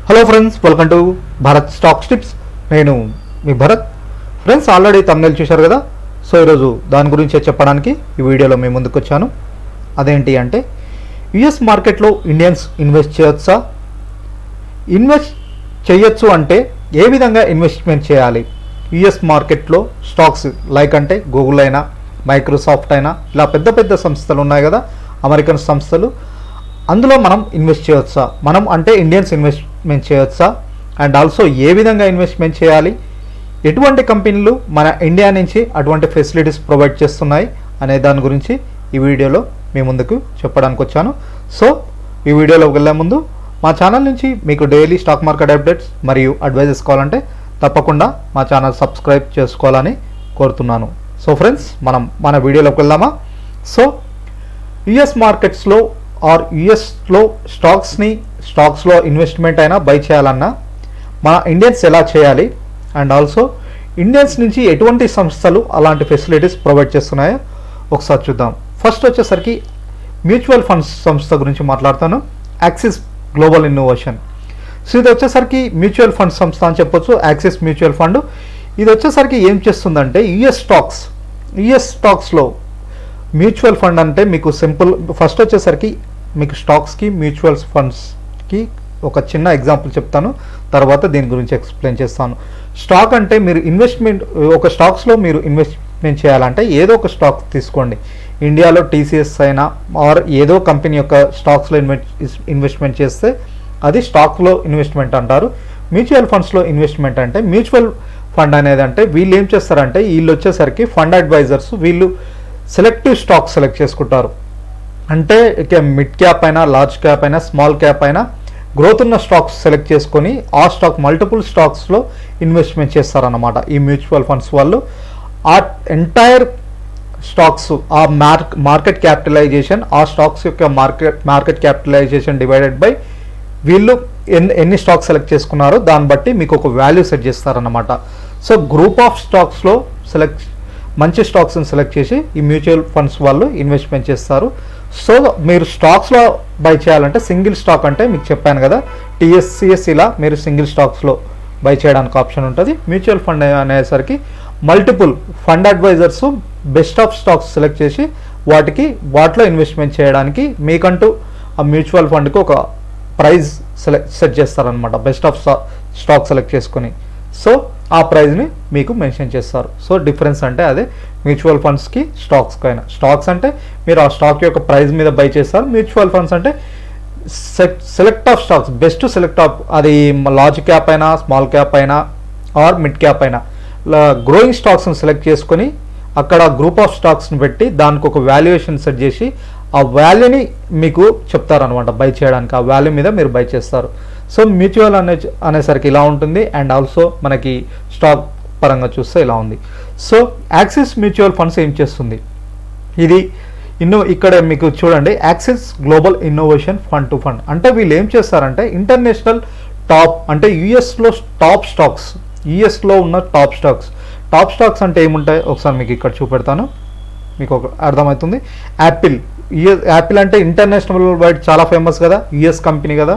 Hello friends, welcome to Bharat stock tips. నేను మీ Bharat. Friends, already thumbnail చూశారు కదా. సో ఈరోజు దాని గురించే చెప్పడానికి ఈ వీడియోలో మేము ముందుకు వచ్చాను. అదేంటి అంటే, యుఎస్ మార్కెట్లో ఇండియన్స్ ఇన్వెస్ట్ చేయొచ్చా? ఇన్వెస్ట్ చేయొచ్చు అంటే ఏ విధంగా ఇన్వెస్ట్మెంట్ చేయాలి? యుఎస్ మార్కెట్లో స్టాక్స్ లైక్ అంటే గూగుల్ అయినా, మైక్రోసాఫ్ట్ అయినా, ఇలా పెద్ద పెద్ద సంస్థలు ఉన్నాయి కదా, అమెరికన్ సంస్థలు. అందులో మనం ఇన్వెస్ట్ చేయొచ్చా? మనం అంటే ఇండియన్స్ ఇన్వెస్ట్మెంట్ చేయొచ్చా? అండ్ ఆల్సో ఏ విధంగా ఇన్వెస్ట్మెంట్ చేయాలి? ఎటువంటి కంపెనీలు మన ఇండియా నుంచి అటువంటి ఫెసిలిటీస్ ప్రొవైడ్ చేస్తున్నాయి అనే దాని గురించి ఈ వీడియోలో మీ ముందుకు చెప్పడానికి వచ్చాను. సో ఈ వీడియోలోకి వెళ్ళే ముందు మా ఛానల్ నుంచి మీకు డైలీ స్టాక్ మార్కెట్ అప్డేట్స్ మరియు అడ్వైజెస్ కావాలంటే తప్పకుండా మా ఛానల్ సబ్స్క్రైబ్ చేసుకోవాలని కోరుతున్నాను. సో ఫ్రెండ్స్, మనం మన వీడియోలోకి వెళ్దామా? సో యుఎస్ మార్కెట్స్లో ఆర్ యుఎస్లో స్టాక్స్లో ఇన్వెస్ట్మెంట్ అయినా బై చేయాలన్నా మన ఇండియన్స్ ఎలా చేయాలి? అండ్ ఆల్సో ఇండియన్స్ నుంచి ఎటువంటి సంస్థలు అలాంటి ఫెసిలిటీస్ ప్రొవైడ్ చేస్తున్నాయో ఒకసారి చూద్దాం. ఫస్ట్ వచ్చేసరికి మ్యూచువల్ ఫండ్స్ సంస్థ గురించి మాట్లాడతాను. Axis global innovation. సో ఇది వచ్చేసరికి మ్యూచువల్ ఫండ్ సంస్థ అని చెప్పొచ్చు. యాక్సిస్ మ్యూచువల్ ఫండ్ ఇది వచ్చేసరికి ఏం చేస్తుందంటే, యుఎస్ స్టాక్స్లో మ్యూచువల్ ఫండ్ అంటే మీకు సింపుల్. ఫస్ట్ వచ్చేసరికి మీకు స్టాక్స్కి మ్యూచువల్ ఫండ్స్కి ఒక చిన్న ఎగ్జాంపుల్ చెప్తాను, తర్వాత దీని గురించి ఎక్స్ప్లెయిన్ చేస్తాను. స్టాక్ అంటే మీరు ఒక స్టాక్స్లో మీరు ఇన్వెస్ట్మెంట్ చేయాలంటే ఏదో ఒక స్టాక్ తీసుకోండి. ఇండియాలో టీసీఎస్ అయినా ఆర్ ఏదో కంపెనీ యొక్క స్టాక్స్లో ఇన్వెస్ట్మెంట్ చేస్తే అది స్టాక్లో ఇన్వెస్ట్మెంట్ అంటారు. మ్యూచువల్ ఫండ్స్లో ఇన్వెస్ట్మెంట్ అంటే, మ్యూచువల్ ఫండ్ అనేది అంటే వీళ్ళు ఏం చేస్తారంటే, వీళ్ళు వచ్చేసరికి ఫండ్ అడ్వైజర్స్. వీళ్ళు సెలెక్టివ్ స్టాక్ సెలెక్ట్ చేసుకుంటారు. అంటే మిడ్ క్యాప్ అయినా, లార్జ్ క్యాప్ అయినా, స్మాల్ క్యాప్ అయినా గ్రోత్ ఉన్న స్టాక్స్ సెలెక్ట్ చేసుకొని ఆ స్టాక్ మల్టిపుల్ స్టాక్స్లో ఇన్వెస్ట్మెంట్ చేస్తారన్నమాట ఈ మ్యూచువల్ ఫండ్స్ వాళ్ళు. ఆ ఎంటైర్ స్టాక్స్, ఆ మార్కెట్ క్యాపిటలైజేషన్, ఆ స్టాక్స్ యొక్క మార్కెట్ క్యాపిటలైజేషన్ డివైడెడ్ బై వీళ్ళు ఎన్ని స్టాక్స్ సెలెక్ట్ చేసుకున్నారో దాన్ని బట్టి మీకు ఒక వాల్యూ సెట్ చేస్తారన్నమాట. సో గ్రూప్ ఆఫ్ స్టాక్స్లో మంచి స్టాక్స్ని సెలెక్ట్ చేసి ఈ మ్యూచువల్ ఫండ్స్ వాళ్ళు ఇన్వెస్ట్మెంట్ చేస్తారు. సో మీరు స్టాక్స్లో బై చేయాలంటే సింగిల్ స్టాక్ అంటే మీకు చెప్పాను కదా, టీఎస్సిఎస్, ఇలా మీరు సింగిల్ స్టాక్స్లో బై చేయడానికి ఆప్షన్ ఉంటుంది. మ్యూచువల్ ఫండ్ అనేసరికి multiple fund advisors best of stocks select చేసి వాటిలో ఇన్వెస్ట్మెంట్ చేయడానికి మీకంటూ ఆ మ్యూచువల్ ఫండ్కి ఒక ప్రైజ్ సెట్ చేస్తారనమాట, బెస్ట్ ఆఫ్ స్టాక్ సెలెక్ట్ చేసుకొని. సో ఆ ప్రైజ్ని మీకు మెన్షన్ చేస్తారు. సో డిఫరెన్స్ అంటే అదే మ్యూచువల్ ఫండ్స్కి స్టాక్స్కైనా. స్టాక్స్ అంటే మీరు ఆ స్టాక్ యొక్క ప్రైజ్ మీద బై చేస్తారు. మ్యూచువల్ ఫండ్స్ అంటే select of stocks, best select of, అది లార్జ్ క్యాప్ అయినా, స్మాల్ క్యాప్ అయినా ఆర్ మిడ్ క్యాప్ అయినా, గ్రోయింగ్ స్టాక్స్ని సెలెక్ట్ చేసుకొని అక్కడ గ్రూప్ ఆఫ్ స్టాక్స్ని పెట్టి దానికి ఒక వాల్యుయేషన్ సెట్ చేసి ఆ వాల్యూని మీకు చెప్తారనమాట బై చేయడానికి. ఆ వాల్యూ మీద మీరు బై చేస్తారు. సో మ్యూచువల్ అనేసరికి ఇలా ఉంటుంది. అండ్ ఆల్సో మనకి స్టాక్ పరంగా చూస్తే ఇలా ఉంది. సో యాక్సిస్ మ్యూచువల్ ఫండ్స్ ఏం చేస్తుంది, ఇది ఇక్కడ మీకు చూడండి, axis global innovation fund to fund అంటే వీళ్ళు ఏం చేస్తారంటే, ఇంటర్నేషనల్ టాప్ అంటే యుఎస్లో ఉన్న టాప్ స్టాక్స్ అంటే ఏముంటాయి ఒకసారి మీకు ఇక్కడ చూపెడతాను, మీకు ఒక అర్థమవుతుంది. యాపిల్ అంటే ఇంటర్నేషనల్ వైడ్ చాలా ఫేమస్ కదా, యుఎస్ కంపెనీ కదా.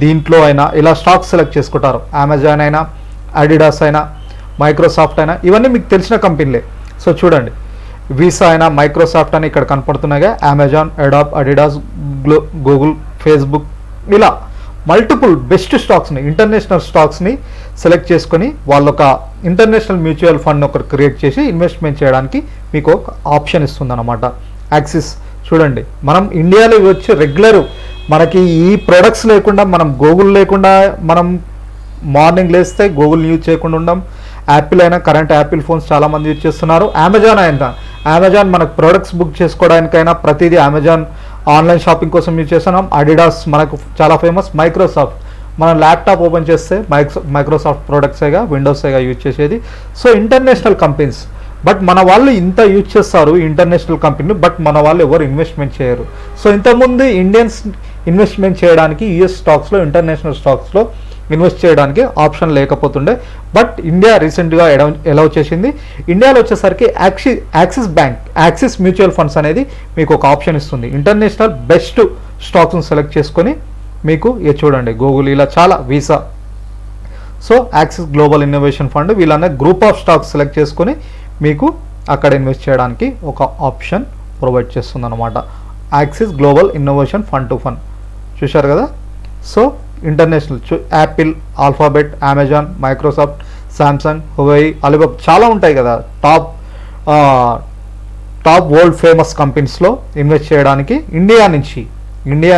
దీంట్లో అయినా ఇలా స్టాక్స్ సెలెక్ట్ చేసుకుంటారు. అమెజాన్ అయినా, అడిడాస్ అయినా, మైక్రోసాఫ్ట్ అయినా, ఇవన్నీ మీకు తెలిసిన కంపెనీలే. సో చూడండి, వీసా అయినా, మైక్రోసాఫ్ట్ అని ఇక్కడ కనపడుతున్నాయిగా, అమెజాన్, అడిడాస్, గూగుల్, ఫేస్బుక్, ఇలా మల్టిపుల్ బెస్ట్ స్టాక్స్ని, ఇంటర్నేషనల్ స్టాక్స్ని సెలెక్ట్ చేసుకొని వాళ్ళు ఒక ఇంటర్నేషనల్ మ్యూచువల్ ఫండ్ ఒకటి క్రియేట్ చేసి ఇన్వెస్ట్మెంట్ చేయడానికి మీకు ఒక ఆప్షన్ ఇస్తుంది అన్నమాట యాక్సిస్. చూడండి, మనం ఇండియాలో వచ్చి రెగ్యులర్ మనకి ఈ ప్రొడక్ట్స్ లేకుండా, మనం గూగుల్ లేకుండా మనం మార్నింగ్ లేస్తే గూగుల్ యూజ్ చేయకుండా ఉండం. యాపిల్ అయినా, కరెంట్ యాపిల్ ఫోన్స్ చాలామంది యూజ్ చేస్తున్నారు. అమెజాన్ మనకు ప్రొడక్ట్స్ బుక్ చేసుకోవడానికైనా ప్రతిదీ అమెజాన్ ఆన్లైన్ షాపింగ్ కోసం యూజ్ చేస్తున్నాం. అడిడాస్ మనకు చాలా ఫేమస్. మైక్రోసాఫ్ట్, మనం ల్యాప్టాప్ ఓపెన్ చేస్తే మైక్రోసాఫ్ట్ ప్రొడక్ట్సేగా, విండోసేగా యూజ్ చేసేది. సో ఇంటర్నేషనల్ కంపెనీస్, బట్ మన వాళ్ళు ఇంత యూజ్ చేస్తారు ఇంటర్నేషనల్ కంపెనీలు, బట్ మన వాళ్ళు ఎవరు ఇన్వెస్ట్మెంట్ చేయరు. సో ఇంతకుముందు ఇండియన్స్ ఇన్వెస్ట్మెంట్ చేయడానికి యుఎస్ స్టాక్స్లో, ఇంటర్నేషనల్ స్టాక్స్లో ఇన్వెస్ట్ చేయడానికి ఆప్షన్ లేకపోతుండే. బట్ ఇండియా రీసెంట్గా ఎలా వచ్చేసింది, ఇండియాలో వచ్చేసరికి యాక్సిస్ మ్యూచువల్ ఫండ్స్ అనేది మీకు ఒక ఆప్షన్ ఇస్తుంది. ఇంటర్నేషనల్ బెస్ట్ స్టాక్స్ని సెలెక్ట్ చేసుకొని మీకు ఇది చూడండి గూగుల్ ఇలా చాలా visa. So axis global innovation fund వీళ్ళనే గ్రూప్ ఆఫ్ స్టాక్స్ సెలెక్ట్ చేసుకొని మీకు అక్కడ ఇన్వెస్ట్ చేయడానికి ఒక ఆప్షన్ ప్రొవైడ్ చేస్తుంది అనమాట. Axis global innovation fund to fund చూశారు కదా. So international Apple, alphabet, Amazon, Microsoft, Samsung, Huawei, Alibaba చాలా ఉంటాయి కదా టాప్ వరల్డ్ ఫేమస్ కంపెనీస్లో ఇన్వెస్ట్ చేయడానికి ఇండియా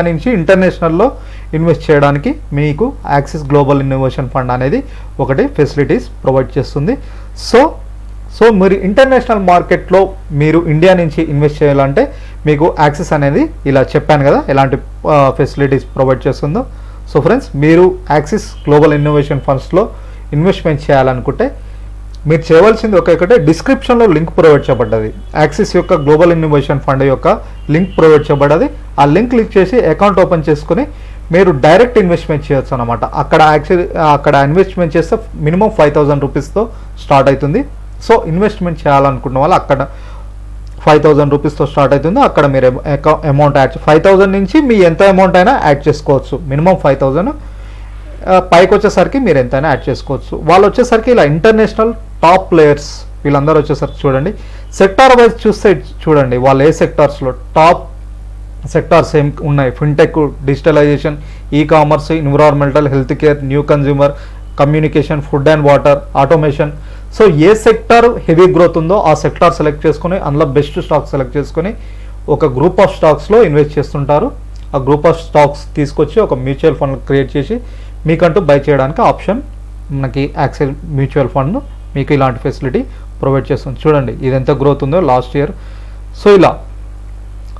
నుంచి ఇంటర్నేషనల్లో ఇన్వెస్ట్ చేయడానికి మీకు యాక్సిస్ గ్లోబల్ ఇన్నోవేషన్ ఫండ్ అనేది ఒకటి ఫెసిలిటీస్ ప్రొవైడ్ చేస్తుంది. సో మీరు ఇంటర్నేషనల్ మార్కెట్లో మీరు ఇండియా నుంచి ఇన్వెస్ట్ చేయాలంటే మీకు యాక్సిస్ అనేది ఇలా చెప్పాను కదా ఎలాంటి ఫెసిలిటీస్ ప్రొవైడ్ చేస్తుందో. సో ఫ్రెండ్స్, మీరు యాక్సిస్ గ్లోబల్ ఇన్నోవేషన్ ఫండ్స్లో ఇన్వెస్ట్మెంట్ చేయాలనుకుంటే మీరు చేయవలసింది ఒకటే, డిస్క్రిప్షన్లో లింక్ ప్రొవైడ్ చేయబడ్డది. యాక్సిస్ యొక్క గ్లోబల్ ఇన్నోవేషన్ ఫండ్ యొక్క లింక్ ప్రొవైడ్ చేయబడ్డది. ఆ లింక్ క్లిక్ చేసి అకౌంట్ ఓపెన్ చేసుకుని మీరు డైరెక్ట్ ఇన్వెస్ట్మెంట్ చేయొచ్చు అనమాట. అక్కడ ఇన్వెస్ట్మెంట్ చేస్తే మినిమం 5,000 రూపీస్తో స్టార్ట్ అవుతుంది. సో ఇన్వెస్ట్మెంట్ చేయాలనుకున్న వాళ్ళు అక్కడ 5,000 రూపీస్తో స్టార్ట్ అవుతుంది. అక్కడ మీరు అమౌంట్ 5,000 నుంచి మీ ఎంత అమౌంట్ అయినా యాడ్ చేసుకోవచ్చు. మినిమం 5,000, పైకి వచ్చేసరికి మీరు ఎంతైనా యాడ్ చేసుకోవచ్చు. వాళ్ళు వచ్చేసరికి ఇలా ఇంటర్నేషనల్ టాప్ ప్లేయర్స్ వీళ్ళందరూ వచ్చేసరికి చూడండి, సెక్టార్ వైజ్ చూస్తే చూడండి వాళ్ళు ఏ సెక్టార్స్లో టాప్ సెక్టార్స్ ఏం ఉన్నాయి. Fintech, digitalisation, e commerce, environmental, health care, new consumer, communication, food and water, automation. So ఏ సెక్టార్ హెవీ గ్రోత్ ఉందో ఆ సెక్టార్ సెలెక్ట్ చేసుకొని అందులో బెస్ట్ స్టాక్స్ సెలెక్ట్ చేసుకొని ఒక గ్రూప్ ఆఫ్ స్టాక్స్లో ఇన్వెస్ట్ చేస్తుంటారు. ఆ గ్రూప్ ఆఫ్ స్టాక్స్ తీసుకొచ్చి ఒక మ్యూచువల్ ఫండ్ క్రియేట్ చేసి మీకంటూ బై చేయడానికి ఆప్షన్ మనకి యాక్సిస్ మ్యూచువల్ ఫండ్ మీకు ఇలాంటి ఫెసిలిటీ ప్రొవైడ్ చేస్తుంది. చూడండి ఇది ఎంత గ్రోత్ ఉందో లాస్ట్ ఇయర్.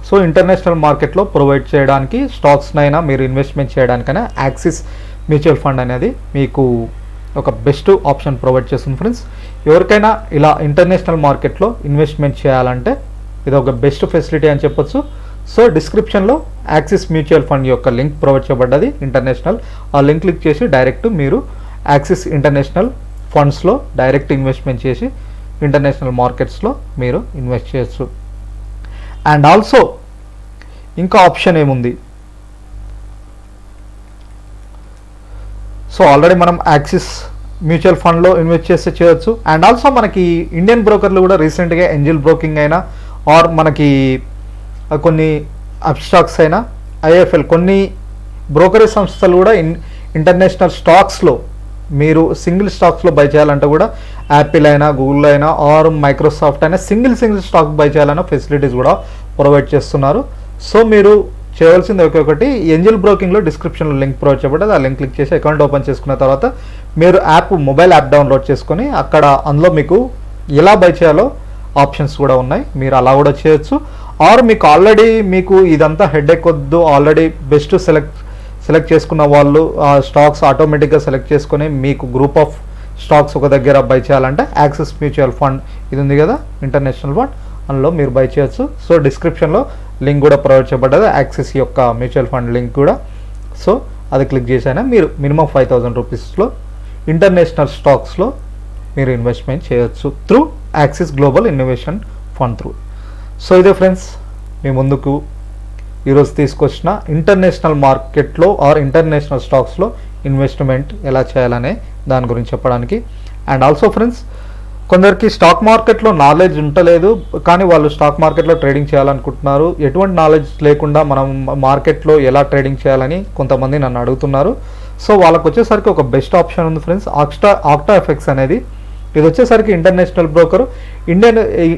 సో ఇంటర్నేషనల్ మార్కెట్లో ప్రొవైడ్ చేయడానికి స్టాక్స్నైనా మీరు ఇన్వెస్ట్మెంట్ చేయడానికైనా యాక్సిస్ మ్యూచువల్ ఫండ్ అనేది మీకు ఒక బెస్ట్ ఆప్షన్ ప్రొవైడ్ చేస్తుంది ఫ్రెండ్స్. ఎవరికైనా ఇలా ఇంటర్నేషనల్ మార్కెట్లో ఇన్వెస్ట్మెంట్ చేయాలంటే ఇది ఒక బెస్ట్ ఫెసిలిటీ అని చెప్పొచ్చు. సో డిస్క్రిప్షన్లో యాక్సిస్ మ్యూచువల్ ఫండ్ యొక్క లింక్ ప్రొవైడ్ చేయబడ్డది ఇంటర్నేషనల్. ఆ లింక్ క్లిక్ చేసి డైరెక్ట్ మీరు యాక్సిస్ ఇంటర్నేషనల్ ఫండ్స్లో డైరెక్ట్ ఇన్వెస్ట్మెంట్ చేసి ఇంటర్నేషనల్ మార్కెట్స్లో మీరు ఇన్వెస్ట్ చేయొచ్చు. అండ్ ఆల్సో ఇంకా ఆప్షన్ ఏముంది, సో ఆల్రెడీ మనం యాక్సిస్ మ్యూచువల్ ఫండ్లో ఇన్వెస్ట్ చేస్తే చేయొచ్చు. అండ్ ఆల్సో మనకి ఇండియన్ బ్రోకర్లు కూడా రీసెంట్గా ఏంజల్ బ్రోకింగ్ అయినా ఆర్ మనకి కొన్ని అబ్స్టాక్స్ అయినా ఐఎఫ్ఎల్ కొన్ని బ్రోకరేజ్ సంస్థలు కూడా ఇంటర్నేషనల్ స్టాక్స్లో మీరు సింగిల్ స్టాక్స్లో బై చేయాలంటే కూడా యాపిల్ అయినా, గూగుల్ అయినా ఆర్ మైక్రోసాఫ్ట్ అయినా సింగిల్ స్టాక్ బై చేయాలన్నా ఫెసిలిటీస్ కూడా ప్రొవైడ్ చేస్తున్నారు. సో మీరు చేయవలసింది ఒకటి, ఏంజల్ బ్రోకింగ్లో డిస్క్రిప్షన్లో లింక్ ప్రొవైడ్ చేయబడ్డది. ఆ లింక్ క్లిక్ చేసి అకౌంట్ ఓపెన్ చేసుకున్న తర్వాత మీరు మొబైల్ యాప్ డౌన్లోడ్ చేసుకొని అందులో మీకు ఎలా బై చేయాలో ఆప్షన్స్ కూడా ఉన్నాయి, మీరు అలా కూడా చేయొచ్చు. ఆర్ మీకు ఆల్రెడీ మీకు ఇదంతా హెడేక్ వద్దు, ఆల్రెడీ బెస్ట్ సెలెక్ట్ చేసుకున్న వాళ్ళు ఆ స్టాక్స్ ఆటోమేటిక్గా సెలెక్ట్ చేసుకొని మీకు గ్రూప్ ఆఫ్ స్టాక్స్ ఒక దగ్గర బై చేయాలంటే యాక్సిస్ మ్యూచువల్ ఫండ్ ఇది ఉంది కదా ఇంటర్నేషనల్ ఫండ్, అందులో మీరు బై చేయొచ్చు. సో డిస్క్రిప్షన్లో లింక్ కూడా ప్రొవైడ్ చేయబడ్డది యాక్సిస్ యొక్క మ్యూచువల్ ఫండ్ లింక్ కూడా. సో అది క్లిక్ చేసైనా మీరు మినిమం 5,000 రూపీస్లో ఇంటర్నేషనల్ స్టాక్స్లో మీరు ఇన్వెస్ట్మెంట్ చేయొచ్చు through axis global innovation fund through. So ఇదే ఫ్రెండ్స్ మీ ముందుకు ఈరోజు తీసుకొచ్చిన ఇంటర్నేషనల్ మార్కెట్లో ఆర్ ఇంటర్నేషనల్ స్టాక్స్లో ఇన్వెస్ట్మెంట్ ఎలా చేయాలనే దాని గురించి చెప్పడానికి. అండ్ ఆల్సో ఫ్రెండ్స్, కొందరికి స్టాక్ మార్కెట్లో నాలెడ్జ్ ఉండలేదు కానీ వాళ్ళు స్టాక్ మార్కెట్లో ట్రేడింగ్ చేయాలనుకుంటున్నారు. ఎటువంటి నాలెడ్జ్ లేకుండా మనం మార్కెట్లో ఎలా ట్రేడింగ్ చేయాలని కొంతమంది నన్ను అడుగుతున్నారు. సో వాళ్ళకు వచ్చేసరికి ఒక బెస్ట్ ఆప్షన్ ఉంది ఫ్రెండ్స్, ఆక్టా ఎఫెక్స్ అనేది. ఇది వచ్చేసరికి ఇంటర్నేషనల్ బ్రోకర్.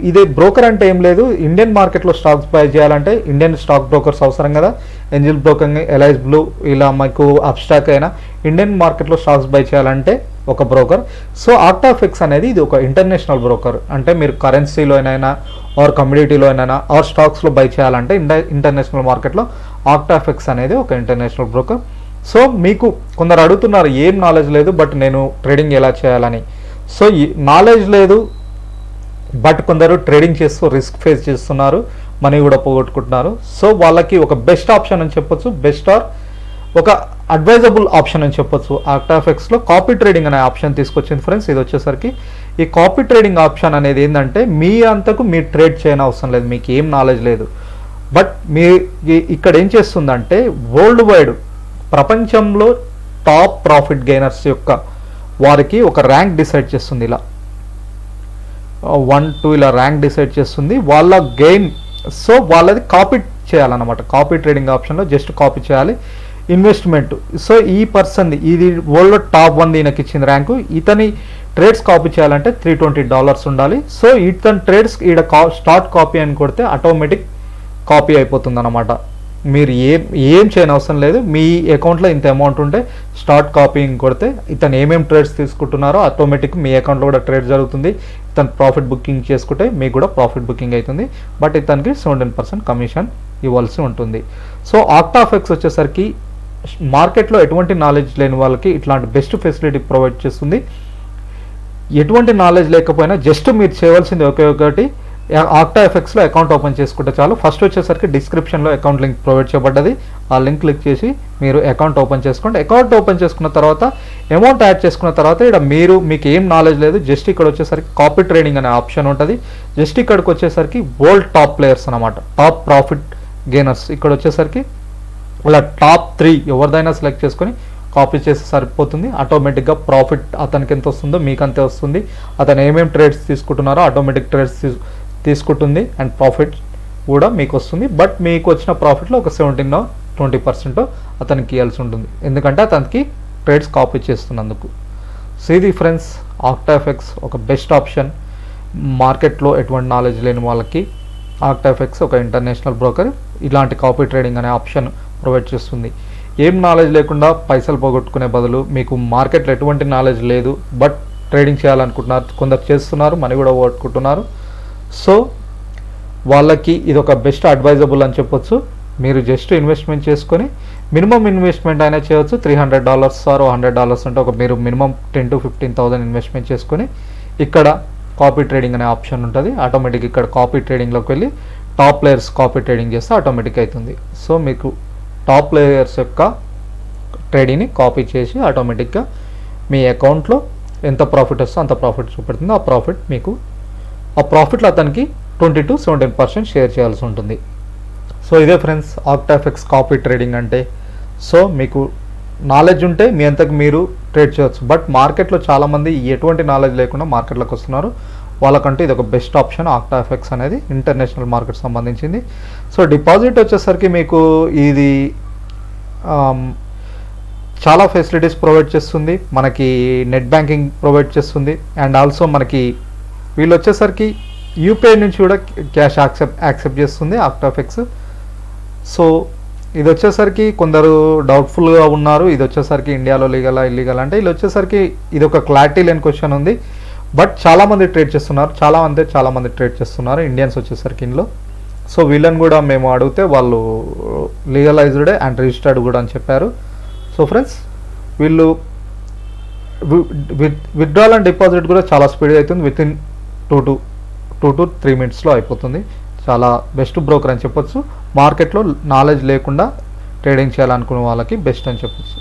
ఇదే బ్రోకర్ అంటే ఏం లేదు, ఇండియన్ మార్కెట్లో స్టాక్స్ బై చేయాలంటే ఇండియన్ స్టాక్ బ్రోకర్స్ అవసరం కదా. ఏంజల్ బ్రోకింగ్, ఎలైస్ బ్లూ ఇలా మీకు అబ్స్టాక్ అయినా ఇండియన్ మార్కెట్లో స్టాక్స్ బై చేయాలంటే ఒక బ్రోకర్. సో ఆక్టా ఎఫెక్స్ అనేది ఇది ఒక ఇంటర్నేషనల్ బ్రోకర్. అంటే మీరు కరెన్సీలోనైనా ఆర్ కమ్యూడిటీలోనైనా ఆర్ స్టాక్స్లో బై చేయాలంటే ఇంటర్నేషనల్ మార్కెట్లో ఆక్టా ఎఫెక్స్ అనేది ఒక ఇంటర్నేషనల్ బ్రోకర్. సో మీకు కొందరు అడుగుతున్నారు ఏం నాలెడ్జ్ లేదు బట్ నేను ట్రేడింగ్ ఎలా చేయాలని. సో ఈ నాలెడ్జ్ లేదు బట్ కొందరు ట్రేడింగ్ చేస్తూ రిస్క్ ఫేస్ చేస్తున్నారు, మనీ కూడా పోగొట్టుకుంటున్నారు. సో వాళ్ళకి ఒక బెస్ట్ ఆప్షన్ అని చెప్పొచ్చు, బెస్ట్ ఆర్ ఒక అడ్వైజబుల్ ఆప్షన్ అని చెప్పొచ్చు. ఆక్టా ఎఫెక్స్లో కాపీ ట్రేడింగ్ అనే ఆప్షన్ తీసుకొచ్చింది ఫ్రెండ్స్. ఇది వచ్చేసరికి ఈ కాపీ ట్రేడింగ్ ఆప్షన్ అనేది ఏంటంటే మీ అంతకు మీరు ట్రేడ్ చేయని అవసరం లేదు, మీకు ఏం నాలెడ్జ్ లేదు. బట్ మీ ఇక్కడ ఏం చేస్తుందంటే వరల్డ్ వైడ్ ప్రపంచంలో టాప్ ప్రాఫిట్ గెయినర్స్ యొక్క వారికి ఒక ర్యాంక్ డిసైడ్ చేస్తుంది. ఇలా 1, 2 ఇలా ర్యాంక్ డిసైడ్ చేస్తుంది వాళ్ళ గెయిన్. సో వాళ్ళది కాపీ చేయాలన్నమాట. కాపీ ట్రేడింగ్ ఆప్షన్లో జస్ట్ కాపీ చేయాలి. ఇన్వెస్ట్మెంట్, సో ఈ పర్సన్ ఇది వరల్డ్లో టాప్ 1 ఈయనకి ఇచ్చిన ర్యాంకు. ఇతని ట్రేడ్స్ కాపీ చేయాలంటే $320 ఉండాలి. సో ఇతని ట్రేడ్స్ ఈడ స్టార్ట్ కాపీ అని కొడితే ఆటోమేటిక్ కాపీ అయిపోతుంది అన్నమాట. మీరు ఏం చేయని అవసరం లేదు. మీ అకౌంట్లో ఇంత అమౌంట్ ఉంటే స్టార్ట్ కాపీయింగ్ కొడితే ఇతను ఏమేమి ట్రేడ్స్ తీసుకుంటున్నారో ఆటోమేటిక్ మీ అకౌంట్లో కూడా ట్రేడ్ జరుగుతుంది. ఇతను ప్రాఫిట్ బుకింగ్ చేసుకుంటే మీకు కూడా ప్రాఫిట్ బుకింగ్ అవుతుంది. బట్ ఇతనికి 17% కమిషన్ ఇవ్వాల్సి ఉంటుంది. సో ఆక్టాఫెక్స్ వచ్చేసరికి మార్కెట్లో ఎటువంటి నాలెడ్జ్ లేని వాళ్ళకి ఇట్లాంటి బెస్ట్ ఫెసిలిటీ ప్రొవైడ్ చేస్తుంది. ఎటువంటి నాలెడ్జ్ లేకపోయినా జస్ట్ మీరు చేయవలసింది ఒకే ఒకటి, ఆక్టాఫెక్స్లో అకౌంట్ ఓపెన్ చేసుకుంటే చాలు. ఫస్ట్ వచ్చేసరికి డిస్క్రిప్షన్లో అకౌంట్ లింక్ ప్రొవైడ్ చేయబడ్డది. ఆ లింక్ క్లిక్ చేసి మీరు అకౌంట్ ఓపెన్ చేసుకోండి. అకౌంట్ ఓపెన్ చేసుకున్న తర్వాత అమౌంట్ యాడ్ చేసుకున్న తర్వాత ఇక్కడ మీకు ఏం నాలెడ్జ్ లేదు, జస్ట్ ఇక్కడ వచ్చేసరికి కాపీ ట్రేడింగ్ అనే ఆప్షన్ ఉంటుంది. జస్ట్ ఇక్కడికి వచ్చేసరికి వరల్డ్ టాప్ ప్లేయర్స్ అనమాట, టాప్ ప్రాఫిట్ గెయినర్స్. ఇక్కడ వచ్చేసరికి ఇలా టాప్ 3 ఎవరిదైనా సెలెక్ట్ చేసుకొని కాపీ చేస్తే సరిపోతుంది. ఆటోమేటిక్గా ప్రాఫిట్ అతనికి ఎంత వస్తుందో మీకు అంతే వస్తుంది. అతను ఏమేమి ట్రేడ్స్ తీసుకుంటున్నారో ఆటోమేటిక్ ట్రేడ్స్ తీసుకుంటుంది అండ్ ప్రాఫిట్ కూడా మీకు వస్తుంది. బట్ మీకు వచ్చిన ప్రాఫిట్లో ఒక 17-20% అతనికి ఇవ్వాల్సి ఉంటుంది, ఎందుకంటే అతనికి ట్రేడ్స్ కాపీ చేస్తున్నందుకు. సో ఇది ఫ్రెండ్స్, ఆక్టాఫెక్స్ ఒక బెస్ట్ ఆప్షన్. మార్కెట్లో ఎటువంటి నాలెడ్జ్ లేని వాళ్ళకి ఆక్టాఫెక్స్ ఒక ఇంటర్నేషనల్ బ్రోకర్ ఇలాంటి కాపీ ట్రేడింగ్ అనే ఆప్షన్ ప్రొవైడ్ చేస్తుంది. ఏం నాలెడ్జ్ లేకుండా పైసలు పోగొట్టుకునే బదులు, మీకు మార్కెట్లో ఎటువంటి నాలెడ్జ్ లేదు బట్ ట్రేడింగ్ చేయాలనుకుంటున్నారు, కొందరు చేస్తున్నారు, మనీ కూడా పోగొట్టుకుంటున్నారు. సో వాళ్ళకి ఇది ఒక బెస్ట్ అడ్వైజబుల్ అని చెప్పొచ్చు. మీరు జస్ట్ ఇన్వెస్ట్మెంట్ చేసుకొని మినిమం ఇన్వెస్ట్మెంట్ అయినా చేయవచ్చు. $300 ఆర్ $100 అంటే ఒక మీరు మినిమం 10,000 to 15,000 ఇన్వెస్ట్మెంట్ చేసుకొని ఇక్కడ కాపీ ట్రేడింగ్ అనే ఆప్షన్ ఉంటుంది. ఆటోమేటిక్ ఇక్కడ కాపీ ట్రేడింగ్లోకి వెళ్ళి టాప్ ప్లేయర్స్ కాపీ ట్రేడింగ్ చేస్తే ఆటోమేటిక్ అవుతుంది. సో మీకు టాప్ ప్లేయర్స్ యొక్క ట్రేడింగ్ని కాపీ చేసి ఆటోమేటిక్గా మీ అకౌంట్లో ఎంత ప్రాఫిట్ వస్తుందో అంత ప్రాఫిట్ చూపెడుతుంది. ఆ ప్రాఫిట్లో అతనికి 20 to 17% షేర్ చేయాల్సి ఉంటుంది. సో ఇదే ఫ్రెండ్స్ ఆక్టాఫెక్స్ కాపీ ట్రేడింగ్ అంటే. సో మీకు నాలెడ్జ్ ఉంటే మీ అంతకు మీరు ట్రేడ్ చేయవచ్చు. బట్ మార్కెట్లో చాలామంది ఎటువంటి నాలెడ్జ్ లేకుండా మార్కెట్లోకి వస్తున్నారు. వాళ్ళకంటే ఇది ఒక బెస్ట్ ఆప్షన్. ఆక్టాఫెక్స్ అనేది ఇంటర్నేషనల్ మార్కెట్ సంబంధించింది. సో డిపాజిట్ వచ్చేసరికి మీకు ఇది చాలా ఫెసిలిటీస్ ప్రొవైడ్ చేస్తుంది. మనకి నెట్ బ్యాంకింగ్ ప్రొవైడ్ చేస్తుంది అండ్ ఆల్సో మనకి వీళ్ళు వచ్చేసరికి యూపీఐ నుంచి కూడా క్యాష్ యాక్సెప్ట్ చేస్తుంది ఆక్టాఫెక్స్. సో ఇది వచ్చేసరికి కొందరు డౌట్ఫుల్గా ఉన్నారు, ఇది వచ్చేసరికి ఇండియాలో లీగలా ఇల్లీగల్ అంటే. ఇది వచ్చేసరికి ఇది ఒక క్లారిటీ లేని క్వశ్చన్ ఉంది. బట్ చాలామంది ట్రేడ్ చేస్తున్నారు, చాలామంది ట్రేడ్ చేస్తున్నారు ఇండియన్స్ వచ్చేసరికి ఇందులో. సో వీళ్ళని కూడా మేము అడిగితే వాళ్ళు లీగలైజ్డ్ అండ్ రిజిస్టర్డ్ కూడా అని చెప్పారు. సో ఫ్రెండ్స్ వీళ్ళు విత్డ్రాల్ అండ్ డిపాజిట్ కూడా చాలా స్పీడ్గా అవుతుంది. వితిన్ 2 to 3 minutesలో అయిపోతుంది. చాలా బెస్ట్ బ్రోకర్ అని చెప్పొచ్చు. మార్కెట్లో నాలెడ్జ్ లేకుండా ట్రేడింగ్ చేయాలనుకునే వాళ్ళకి బెస్ట్ అని చెప్పొచ్చు.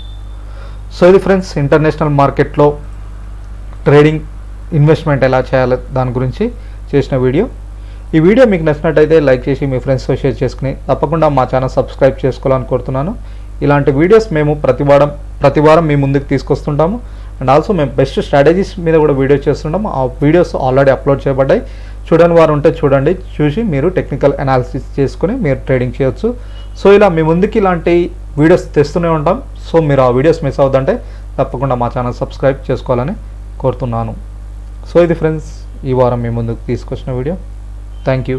సో ఇది ఫ్రెండ్స్ ఇంటర్నేషనల్ మార్కెట్లో ట్రేడింగ్ ఇన్వెస్ట్మెంట్ ఎలా చేయాలి దాని గురించి చేసిన వీడియో. ఈ వీడియో మీకు నచ్చినట్టయితే లైక్ చేసి మీ ఫ్రెండ్స్తో షేర్ చేసుకుని తప్పకుండా మా ఛానల్ సబ్స్క్రైబ్ చేసుకోవాలని కోరుతున్నాను. ఇలాంటి వీడియోస్ మేము ప్రతి వారం మీ ముందుకు తీసుకొస్తుంటాము. అండ్ ఆల్సో మేము బెస్ట్ స్ట్రాటజీస్ మీద కూడా వీడియోస్ చేస్తుంటాము. ఆ వీడియోస్ ఆల్రెడీ అప్లోడ్ చేయబడ్డాయి. చూడని వారు ఉంటే చూడండి, చూసి మీరు టెక్నికల్ అనాలిసిస్ చేసుకుని మీరు ట్రేడింగ్ చేయొచ్చు. సో ఇలా మీ ముందుకి ఇలాంటి వీడియోస్ తెస్తూనే ఉంటాం. సో మీరు ఆ వీడియోస్ మిస్ అవుతుంటే తప్పకుండా మా ఛానల్ సబ్స్క్రైబ్ చేసుకోవాలని కోరుతున్నాను. సో ఇది ఫ్రెండ్స్ ఈ వారం మీ ముందుకు తీసుకొచ్చిన వీడియో. Thank you.